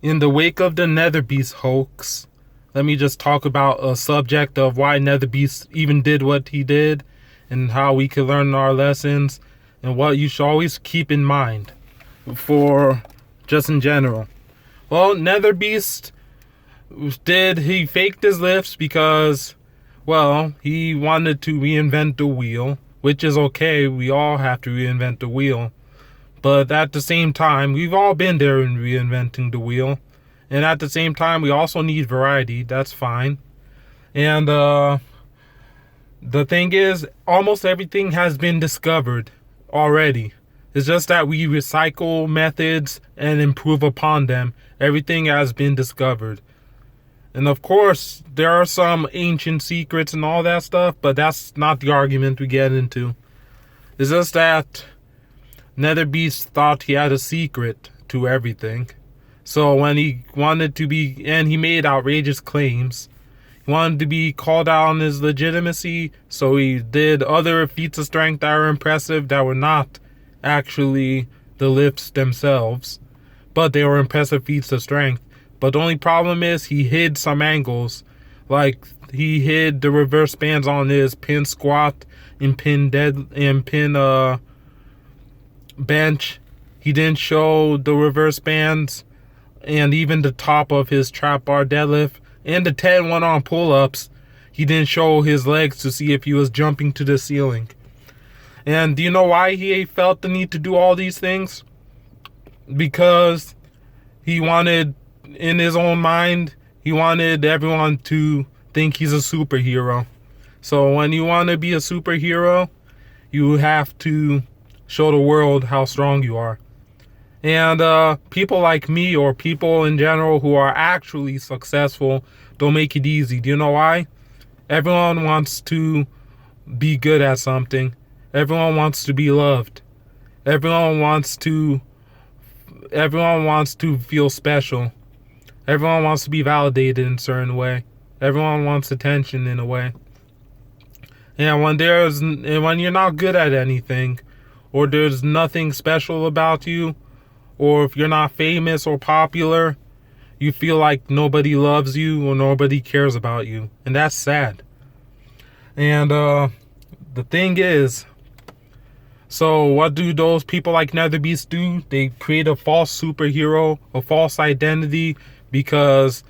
In the wake of the Nether Beast hoax, let me just talk about a subject of why Nether Beast even did what he did and how we can learn our lessons and what you should always keep in mind for just in general. Well, Nether Beast he faked his lifts because, well, he wanted to reinvent the wheel, which is okay. We all have to reinvent the wheel. But at the same time, we've all been there in reinventing the wheel. And at the same time, we also need variety. That's fine. And the thing is, almost everything has been discovered already. It's just that we recycle methods and improve upon them. Everything has been discovered. And of course, there are some ancient secrets and all that stuff, but that's not the argument we get into. It's just that Nether Beast thought he had a secret to everything. So when he wanted to be, and he made outrageous claims, he wanted to be called out on his legitimacy, so he did other feats of strength that were impressive that were not actually the lifts themselves, but they were impressive feats of strength. But the only problem is he hid some angles, like he hid the reverse bands on his pin squat and pin bench. He didn't show the reverse bands and even the top of his trap bar deadlift and the 10 one-arm pull-ups. He didn't show his legs to see if he was jumping to the ceiling. And do you know why he felt the need to do all these things? Because he wanted, in his own mind, he wanted everyone to think he's a superhero. So when you want to be a superhero, you have to show the world how strong you are. And people like me, or people in general who are actually successful, don't make it easy. Do you know why? Everyone wants to be good at something. Everyone wants to be loved. Everyone wants to feel special. Everyone wants to be validated in a certain way. Everyone wants attention in a way. And when you're not good at anything, or there's nothing special about you, or if you're not famous or popular, you feel like nobody loves you or nobody cares about you. And that's sad. And the thing is, so what do those people like Nether Beast do? They create a false superhero, a false identity, because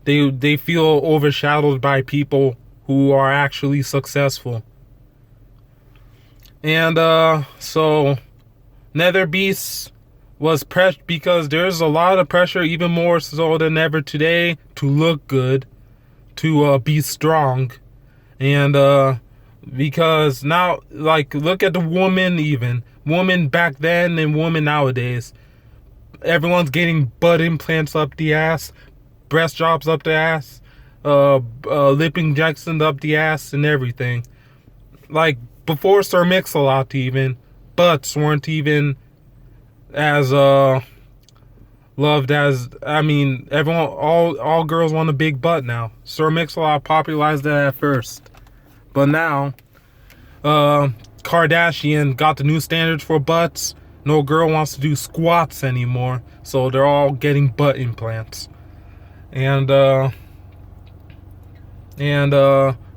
they feel overshadowed by people who are actually successful. And so Nether Beast was pressed because there's a lot of pressure, even more so than ever today, to look good, to be strong. And because now, like, look at the woman back then and woman nowadays. Everyone's getting butt implants up the ass, breast jobs up the ass, lip injections up the ass, and everything. Like before Sir Mix-a-Lot, even butts weren't even as loved as, I mean, everyone, all girls want a big butt now. Sir Mix-a-Lot popularized that at first, but now Kardashian got the new standards for butts. No girl wants to do squats anymore, so they're all getting butt implants. And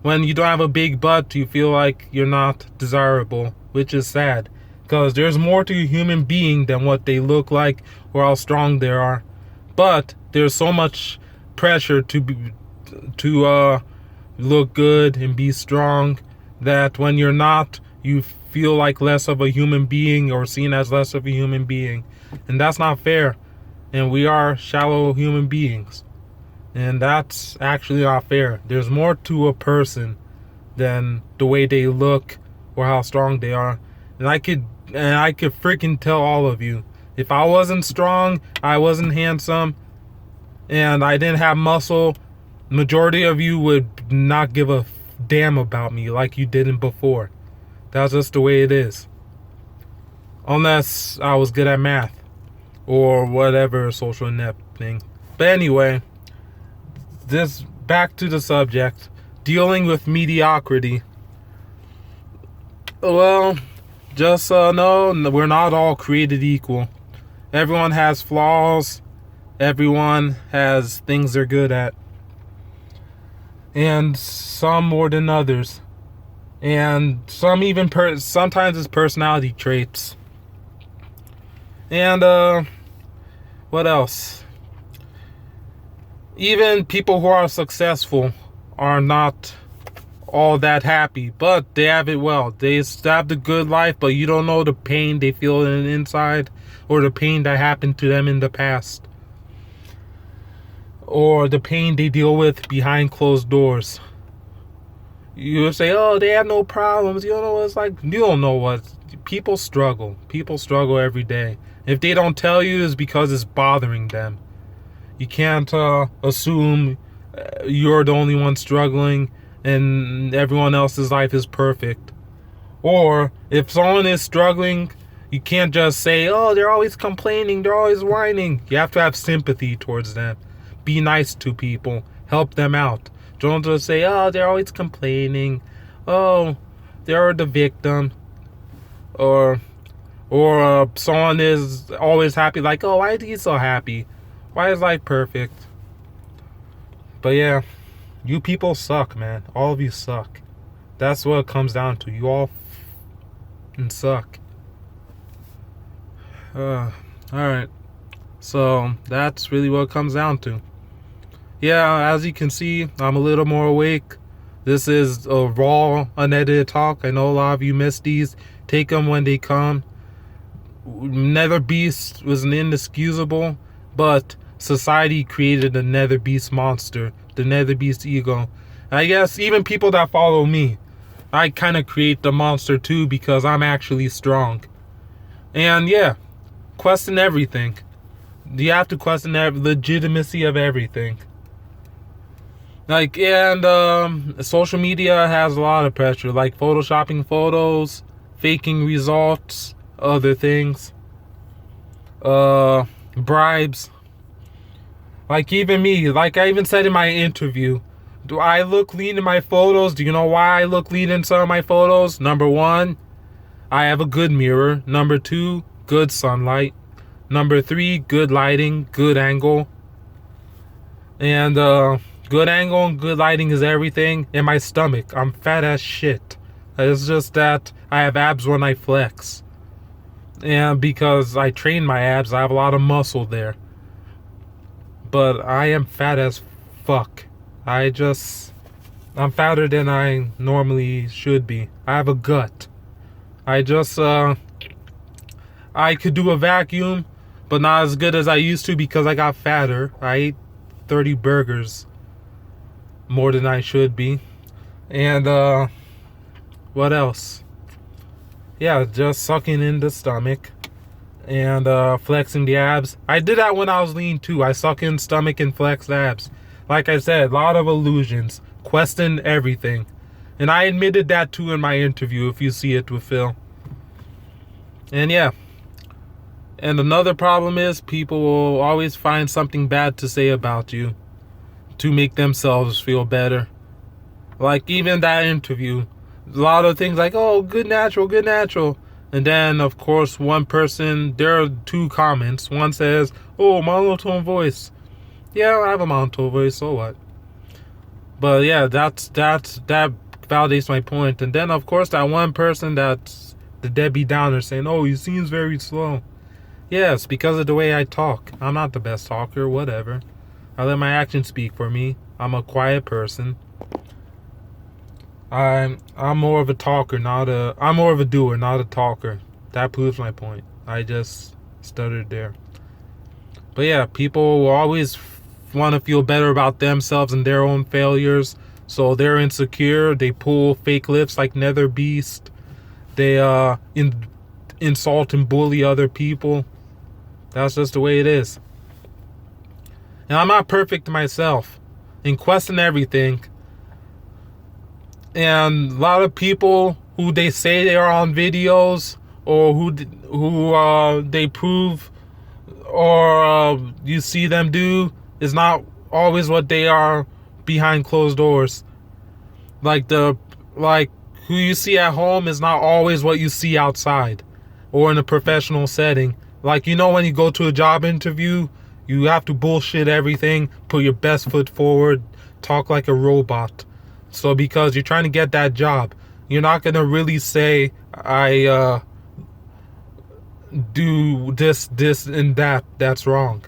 when you don't have a big butt, you feel like you're not desirable, which is sad. Because there's more to a human being than what they look like or how strong they are. But there's so much pressure to look good and be strong that when you're not, you feel like less of a human being or seen as less of a human being. And that's not fair. And we are shallow human beings. And that's actually not fair. There's more to a person than the way they look or how strong they are. And I could freaking tell all of you, if I wasn't strong, I wasn't handsome, and I didn't have muscle, majority of you would not give a damn about me like you didn't before. That's just the way it is. Unless I was good at math or whatever social inept thing. But anyway, this back to the subject, dealing with mediocrity. Well, just know we're not all created equal. Everyone has flaws, Everyone has things they're good at, and some more than others, and some even sometimes it's personality traits. And what else? Even people who are successful are not all that happy, but they have it well. They have the good life, but you don't know the pain they feel inside, or the pain that happened to them in the past, or the pain they deal with behind closed doors. You say, oh, they have no problems. You don't know what it's like. You don't know what. People struggle. People struggle every day. If they don't tell you, it's because it's bothering them. You can't assume you're the only one struggling and everyone else's life is perfect. Or if someone is struggling, you can't just say, oh, they're always complaining, they're always whining. You have to have sympathy towards them. Be nice to people. Help them out. Don't just say, oh, they're always complaining. Oh, they're the victim. Or someone is always happy, like, oh, why is he so happy? Why is life perfect? But yeah, you people suck, man. All of you suck. That's what it comes down to. You all suck. Alright. So, that's really what it comes down to. Yeah, as you can see, I'm a little more awake. This is a raw, unedited talk. I know a lot of you missed these. Take them when they come. Nether Beast was an inexcusable, but society created a Nether Beast monster, the Nether Beast ego. I guess even people that follow me, I kind of create the monster too because I'm actually strong. And yeah, question everything. You have to question the legitimacy of everything. Like, and social media has a lot of pressure, like photoshopping photos, faking results, other things, bribes. Like even me, like I even said in my interview, do I look lean in my photos? Do you know why I look lean in some of my photos? Number one, I have a good mirror. Number two, good sunlight. Number three, good lighting, good angle. And good angle and good lighting is everything. And my stomach, I'm fat as shit. It's just that I have abs when I flex. And because I train my abs, I have a lot of muscle there. But I am fat as fuck. I'm fatter than I normally should be. I have a gut. I could do a vacuum, but not as good as I used to because I got fatter. I ate 30 burgers more than I should be. And what else? Yeah, just sucking in the stomach and flexing the abs. I did that when I was lean too. I suck in stomach and flex abs. Like I said, a lot of illusions. Question everything. And I admitted that too in my interview, if you see it with Phil. And yeah. And another problem is people will always find something bad to say about you to make themselves feel better. Like even that interview, a lot of things like, oh, good natural, good natural. And then, of course, one person, there are two comments. One says, oh, monotone voice. Yeah, I have a monotone voice, so what? But yeah, that validates my point. And then, of course, that one person that's the Debbie Downer saying, oh, he seems very slow. Yes, because of the way I talk. I'm not the best talker, whatever. I let my actions speak for me. I'm a quiet person. I'm more of a talker, I'm more of a doer, not a talker. That proves my point. I just stuttered there. But yeah, people will always want to feel better about themselves and their own failures. So they're insecure. They pull fake lips like Nether Beast. They insult and bully other people. That's just the way it is. And I'm not perfect myself. And question everything. And a lot of people who they say they are on videos, or who they prove, or you see them do, is not always what they are behind closed doors. Like who you see at home is not always what you see outside or in a professional setting. Like, you know, when you go to a job interview, You have to bullshit everything, put your best foot forward, talk like a robot. So because you're trying to get that job, you're not going to really say, I do this, and that. That's wrong.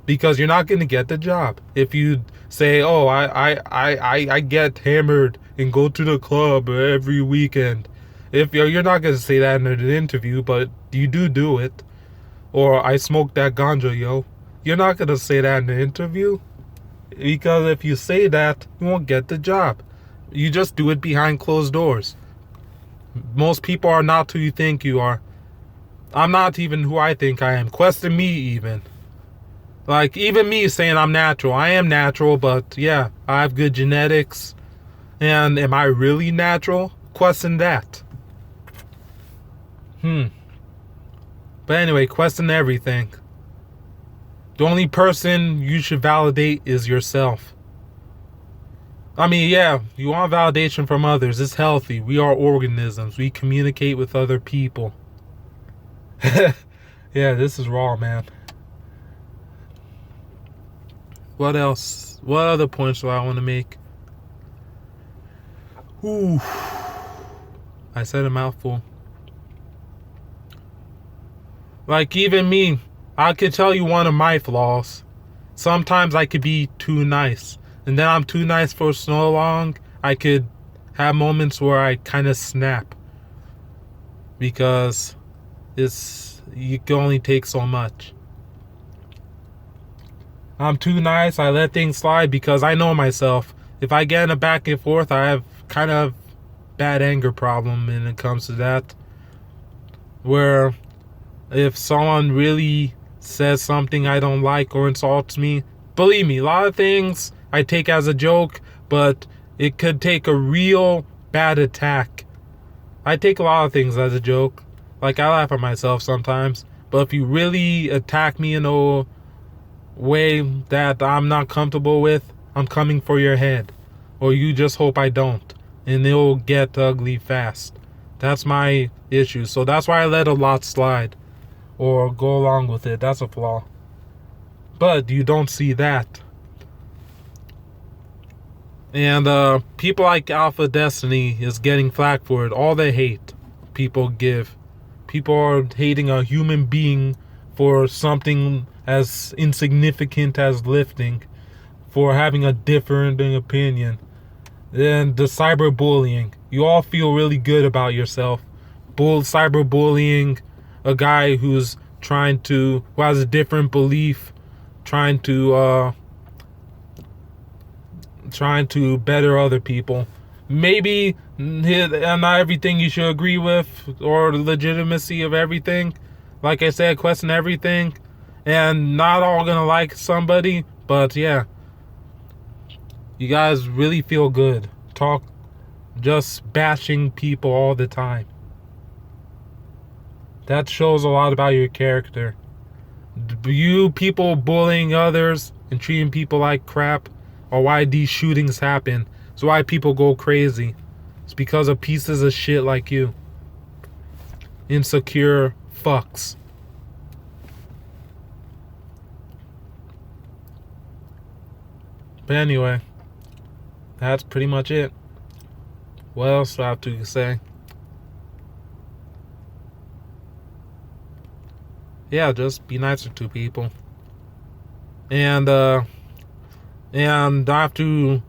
Because you're not going to get the job. If you say, oh, I get hammered and go to the club every weekend. If you're not going to say that in an interview, but you do it. Or I smoke that ganja, yo. You're not going to say that in an interview. Because if you say that, you won't get the job. You just do it behind closed doors. Most people are not who you think you are. I'm not even who I think I am. Question me even. Like, even me saying I'm natural. I am natural, but yeah, I have good genetics. And am I really natural? Question that. But anyway, question everything. The only person you should validate is yourself. I mean, yeah, you want validation from others. It's healthy. We are organisms. We communicate with other people. Yeah, this is raw, man. What else? What other points do I want to make? Ooh. I said a mouthful. Like, even me, I could tell you one of my flaws. Sometimes I could be too nice. And then I'm too nice for so long, I could have moments where I kind of snap. Because you can only take so much. I'm too nice, I let things slide because I know myself. If I get in a back and forth, I have kind of bad anger problem when it comes to that. Where if someone really says something I don't like or insults me, believe me, a lot of things I take as a joke, but it could take a real bad attack. I take a lot of things as a joke. Like, I laugh at myself sometimes. But if you really attack me in a way that I'm not comfortable with, I'm coming for your head. Or you just hope I don't. And it'll get ugly fast. That's my issue. So that's why I let a lot slide. Or go along with it. That's a flaw. But you don't see that. And people like Alpha Destiny is getting flack for it. All the hate people give. People are hating a human being for something as insignificant as lifting. For having a different opinion. And the cyberbullying. You all feel really good about yourself. Cyberbullying a guy who has a different belief, trying to better other people. Maybe not everything you should agree with, or the legitimacy of everything. Like I said, question everything, and not all gonna like somebody, but yeah, you guys really feel good. Talk, just bashing people all the time. That shows a lot about your character. You people bullying others and treating people like crap are why these shootings happen. It's why people go crazy. It's because of pieces of shit like you. Insecure fucks. But anyway, that's pretty much it. What else do I have to say? Yeah, just be nicer to people. And I have to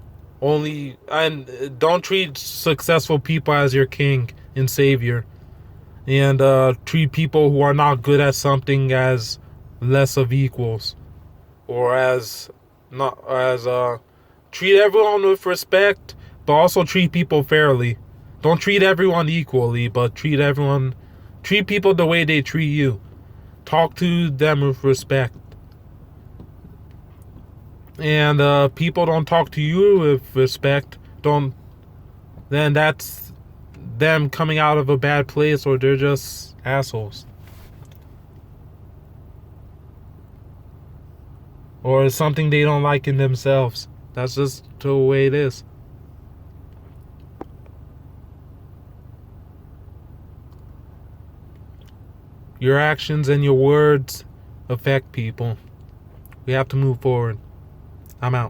don't treat successful people as your king and savior. And treat people who are not good at something as less of equals. Or treat everyone with respect, but also treat people fairly. Don't treat everyone equally, but treat people the way they treat you. Talk to them with respect. And people don't talk to you with respect, then that's them coming out of a bad place, or they're just assholes. Or it's something they don't like in themselves. That's just the way it is. Your actions and your words affect people. We have to move forward. I'm out.